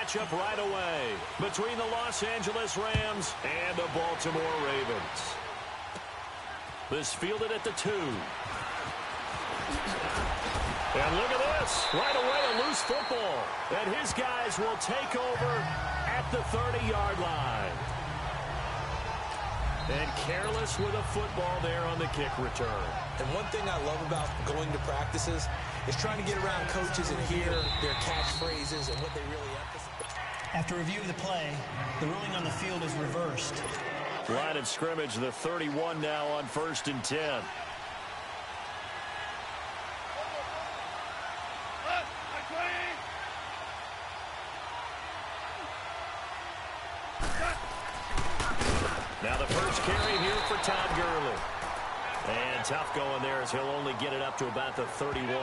matchup right away between the Los Angeles Rams and the Baltimore Ravens. This fielded at the 2. And look at this. Right away, a loose football. And his guys will take over at the 30-yard line. And careless with a football there on the kick return. And one thing I love about going to practices is trying to get around coaches and hear their catchphrases and what they really emphasize. After review of the play, the ruling on the field is reversed. Line of scrimmage, the 31 now on 1st and 10. Now the first carry here for Todd Gurley. And tough going there as he'll only get it up to about the 31.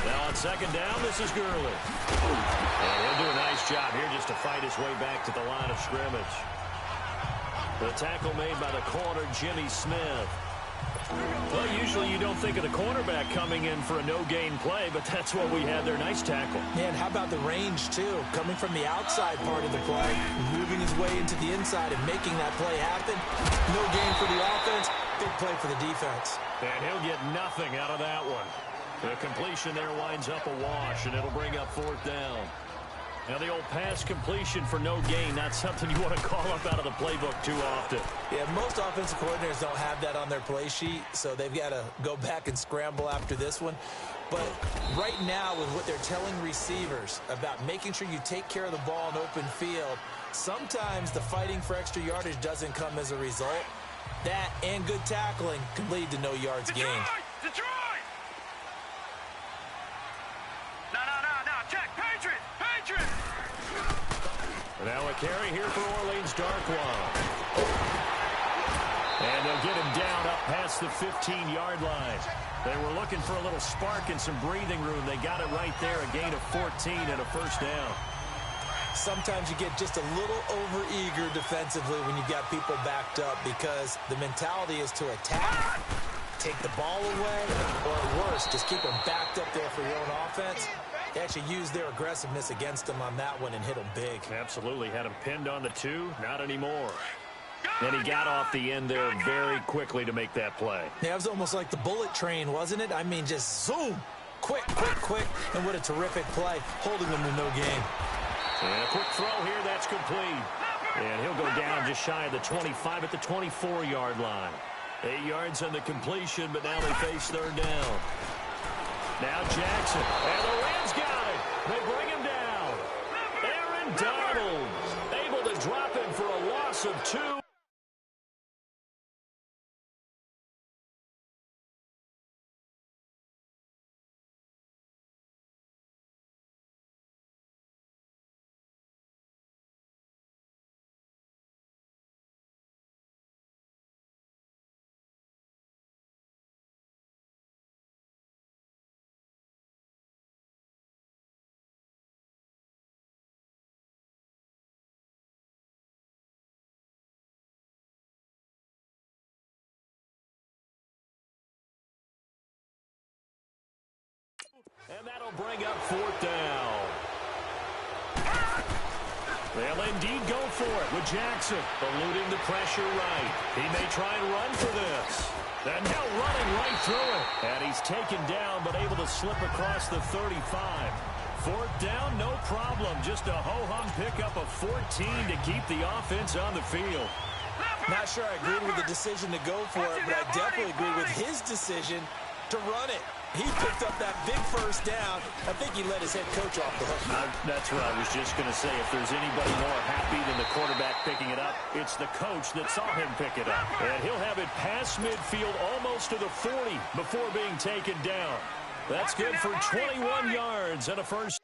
Now on 2nd down, this is Gurley. And he'll do a nice job here just to fight his way back to the line of scrimmage. The tackle made by the corner, Jimmy Smith. Well, usually you don't think of the cornerback coming in for a no-gain play, but that's what we had there. Nice tackle. Man, how about the range, too? Coming from the outside part of the play, moving his way into the inside and making that play happen. No gain for the offense, big play for the defense. And he'll get nothing out of that one. The completion there winds up a wash, and it'll bring up 4th down. Now the old pass completion for no gain, not something you want to call up out of the playbook too often. Yeah, most offensive coordinators don't have that on their play sheet, so they've got to go back and scramble after this one. But right now, with what they're telling receivers about making sure you take care of the ball in open field, sometimes the fighting for extra yardage doesn't come as a result. That and good tackling can lead to no yards gained. Detroit! No, check, Patriots! Now a carry here for Orleans Darkwa. And they'll get him down up past the 15-yard line. They were looking for a little spark and some breathing room. They got it right there, a gain of 14 and a 1st down. Sometimes you get just a little over-eager defensively when you've got people backed up because the mentality is to attack, take the ball away, or worse, just keep them backed up there for your own offense. They actually used their aggressiveness against him on that one and hit him big. Absolutely. Had him pinned on the 2. Not anymore. And he got off the end there very quickly to make that play. Yeah, it was almost like the bullet train, wasn't it? I mean, just zoom. Quick. And what a terrific play, holding them with no gain. And a quick throw here. That's complete. And he'll go down just shy of the 25 at the 24-yard line. 8 yards on the completion, but now they face 3rd down. Now Jackson, and the Rams got it. They bring him down. Aaron Donald able to drop him for a loss of 2. And that'll bring up 4th down. They'll indeed go for it with Jackson, eluding the pressure right. He may try and run for this. And now running right through it. And he's taken down, but able to slip across the 35. 4th down, no problem. Just a ho-hum pickup of 14 to keep the offense on the field. Not sure I agree with the decision to go for it, but I definitely agree with his decision to run it. He picked up that big 1st down. I think he let his head coach off the hook. That's what I was just going to say. If there's anybody more happy than the quarterback picking it up, it's the coach that saw him pick it up. And he'll have it past midfield almost to the 40 before being taken down. That's good for 21 yards and a 1st.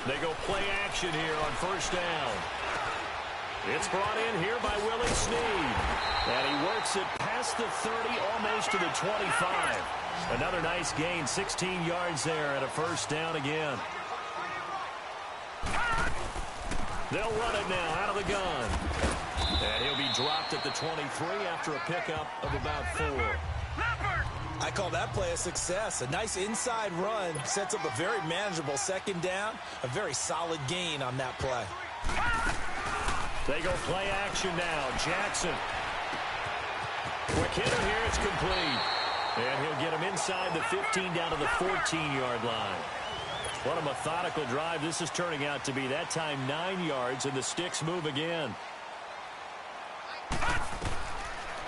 They go play action here on first down. It's brought in here by Willie Snead. And he works it past the 30, almost to the 25. Another nice gain, 16 yards there and a first down again. They'll run it now out of the gun. And he'll be dropped at the 23 after a pickup of about 4. I call that play a success. A nice inside run sets up a very manageable second down. A very solid gain on that play. They go play action now. Jackson. Quick hitter here. It's complete. And he'll get him inside the 15 down to the 14-yard line. What a methodical drive this is turning out to be. That time 9 yards, and the sticks move again.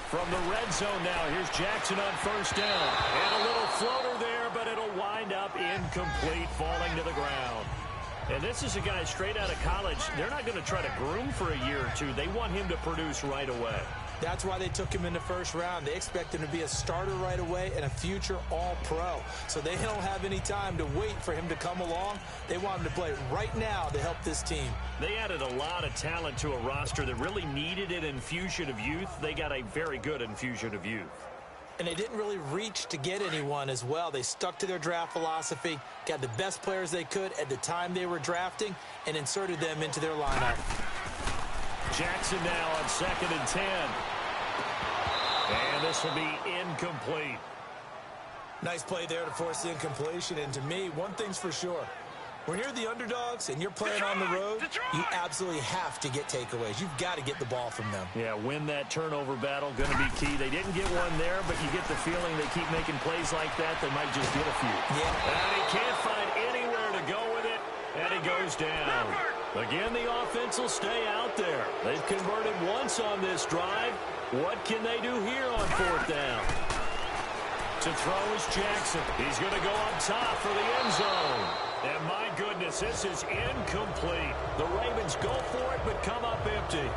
From the red zone now, here's Jackson on first down. And a little floater there, but it'll wind up incomplete, falling to the ground. And this is a guy straight out of college. They're not going to try to groom for a year or two. They want him to produce right away. That's why they took him in the first round. They expect him to be a starter right away and a future all-pro. So they don't have any time to wait for him to come along. They want him to play right now to help this team. They added a lot of talent to a roster that really needed an infusion of youth. They got a very good infusion of youth. And they didn't really reach to get anyone as well. They stuck to their draft philosophy, got the best players they could at the time they were drafting, and inserted them into their lineup. Jackson now on 2nd and 10. And this will be incomplete. Nice play there to force the incompletion. And to me, one thing's for sure. When you're the underdogs and you're playing on the road, you absolutely have to get takeaways. You've got to get the ball from them. Yeah, win that turnover battle, going to be key. They didn't get one there, but you get the feeling they keep making plays like that, they might just get a few. Yeah. And he can't find anywhere to go with it, and he goes down. Again, the offense will stay out there. They've converted once on this drive. What can they do here on 4th down? To throw is Jackson. He's going to go up top for the end zone. And my goodness, this is incomplete. The Ravens go for it, but come up empty.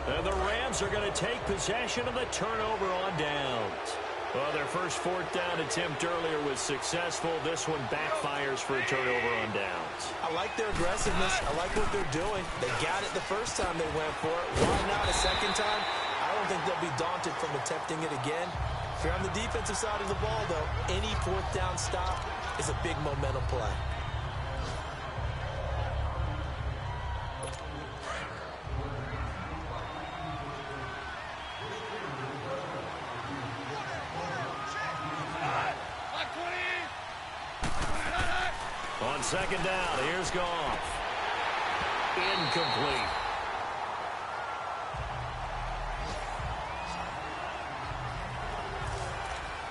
And the Rams are going to take possession of the turnover on downs. Well, their first 4th down attempt earlier was successful. This one backfires for a turnover on downs. I like their aggressiveness. I like what they're doing. They got it the first time they went for it. Why not a second time? I don't think they'll be daunted from attempting it again. If you're on the defensive side of the ball, though, any 4th down stop is a big momentum play. On 2nd down, here's Goff. Incomplete.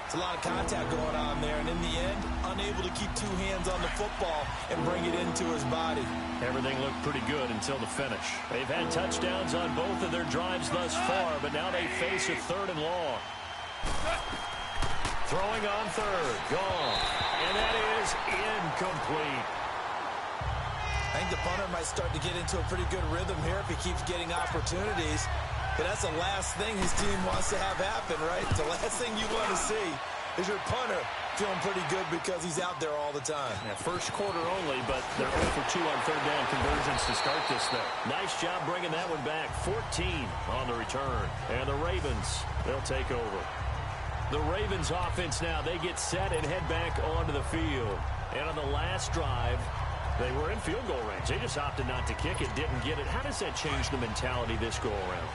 It's a lot of contact going on there, and in the end, unable to keep 2 hands on the football and bring it into his body. Everything looked pretty good until the finish. They've had touchdowns on both of their drives thus far, but now they face a 3rd and long. Throwing on 3rd, Goff. And that is incomplete. I think the punter might start to get into a pretty good rhythm here if he keeps getting opportunities. But that's the last thing his team wants to have happen, right? The last thing you want to see is your punter feeling pretty good because he's out there all the time. Yeah, first quarter only, but they're 0 for 2 on 3rd down conversions to start this thing. Nice job bringing that one back. 14 on the return. And the Ravens, they'll take over. The Ravens offense now, they get set and head back onto the field. And on the last drive, they were in field goal range. They just opted not to kick it, didn't get it. How does that change the mentality this go around?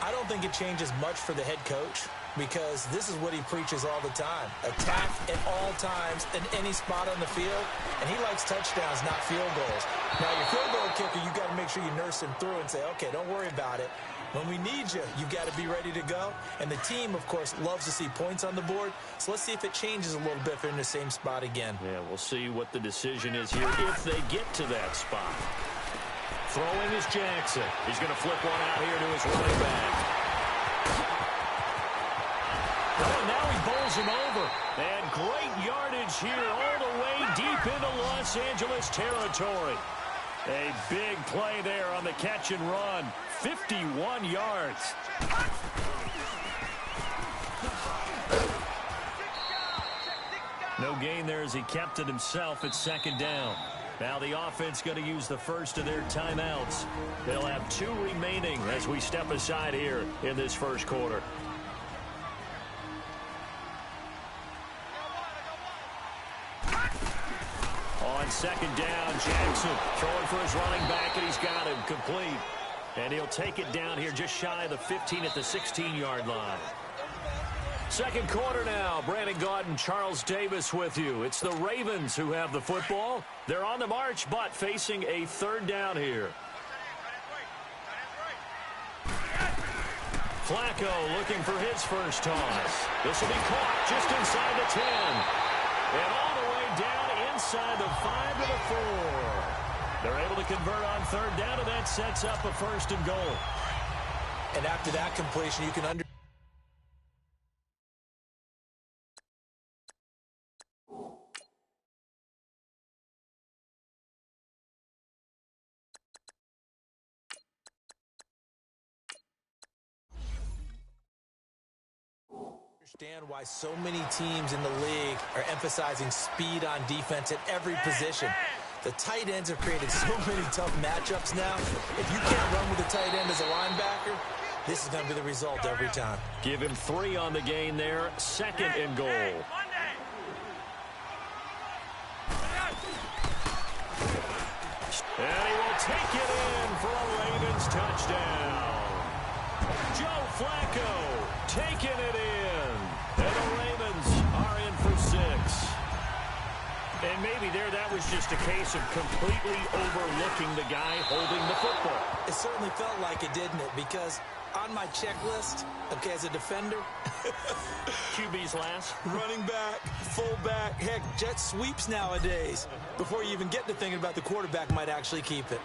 I don't think it changes much for the head coach because this is what he preaches all the time. Attack at all times in any spot on the field, and he likes touchdowns, not field goals. Now, your field goal kicker, you got to make sure you nurse him through and say, okay, don't worry about it. When we need you, you've got to be ready to go. And the team, of course, loves to see points on the board. So let's see if it changes a little bit if they're in the same spot again. Yeah, we'll see what the decision is here if they get to that spot. Throwing is Jackson. He's going to flip one out here to his running back. Oh, and now he bowls him over. And great yardage here all the way deep into Los Angeles territory. A big play there on the catch and run. 51 yards. No gain there as he kept it himself at 2nd down. Now the offense going to use the first of their timeouts. They'll have 2 remaining as we step aside here in this first quarter. On second down, Jackson throwing for his running back, and he's got him complete. And he'll take it down here just shy of the 15 at the 16-yard line. Second quarter now. Brandon Gaudin, Charles Davis with you. It's the Ravens who have the football. They're on the march, but facing a third down here. Flacco looking for his first toss. This will be caught just inside the 10. And all the way down inside the 5 to the 4. They're able to convert on third down, and that sets up a first and goal. And after that completion, you can understand why so many teams in the league are emphasizing speed on defense at every position. The tight ends have created so many tough matchups now. If you can't run with a tight end as a linebacker, this is going to be the result every time. Give him 3 on the gain there. Second and goal. And he will take it in for a Ravens touchdown. Joe Flacco taking it in. And the Ravens are in for 6. And maybe that was just a case of completely overlooking the guy holding the football. It certainly felt like it, didn't it? Because on my checklist, okay, as a defender, QB's last. running back, fullback, heck, jet sweeps nowadays. Before you even get to thinking about the quarterback might actually keep it.